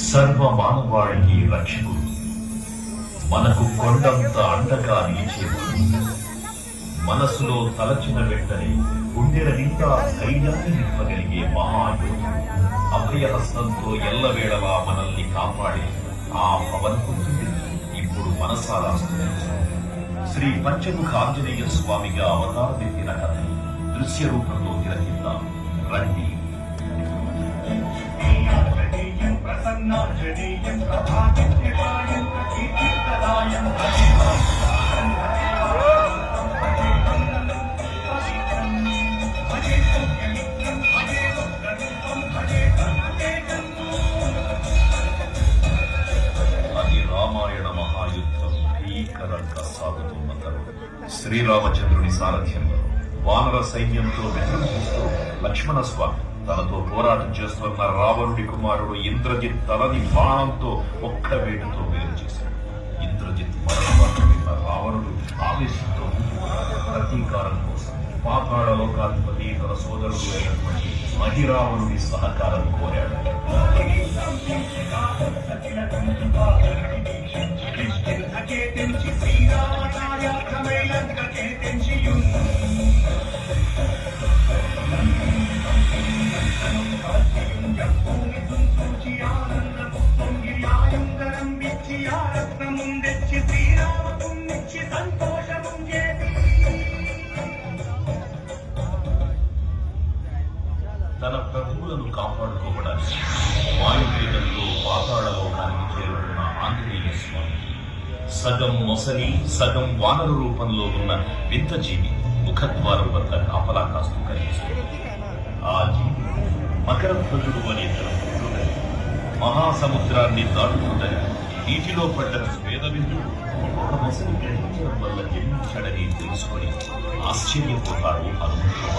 సర్వ మానవాళికి రక్షకుడు, మనకు కొండంత అండగా నిలిచేవాడు, మనసులో తలచిన వెంటనే గుండెల నిండా ధైర్యాన్ని నింపగలిగే మహాయోధుడు, అభయహస్తంతో ఎల్లవేళలా మనల్ని కాపాడే ఆ పవనపుత్రుడిని ఇప్పుడు మనసారా స్తుతించాలి. శ్రీ పంచముఖ ఆంజనేయ స్వామిగా అవతారమెత్తిన కథ దృశ్య రూపంలో తిలకిద్దాం రండి. అది రామాయణ మహాయుద్ధం భీకరంగా సాగుతున్న తరుణం. శ్రీరామచంద్రుని సారథ్యంలో వానర సైన్యంతో విజృంభిస్తూ లక్ష్మణ స్వామి తనతో పోరాటం చేస్తున్న రావణుడి కుమారుడు ఇంద్రజిత్ తలని బాణంతో ఒక్క వేటుతో వేరు చేశాడు. ఇంద్రజిత్ మరణవార్త విన్న రావణుడు ఆవేశంతో ప్రతీకారం కోసం పాతాళ లోకాధిపతి తన సోదరుడు అయినటువంటి మహిరావణుడి సహకారం కోరాడు. తన ప్రభువులను కాపాడుకోవడానికి వాయువేగంలో పాతాళ లోకానికి చేరుకున్న ఆంజనేయ స్వామి సగం మొసలి సగం వానర రూపంలో ఉన్న వింత జీవి ముఖద్వారం వద్ద కాపలా కాస్తూ కనిపిస్తుంది. ఆ జీవి మకరధ్వజుడు అనే తన పుత్రుడని, మహాసముద్రాన్ని దాటుతుందని నీటిలో పడ్డ వేదవిందుడు ఒక మొసలి గ్రహించడం వల్ల జన్మించాడని తెలుసుకొని ఆశ్చర్యపోతాడు హనుమంతుడు.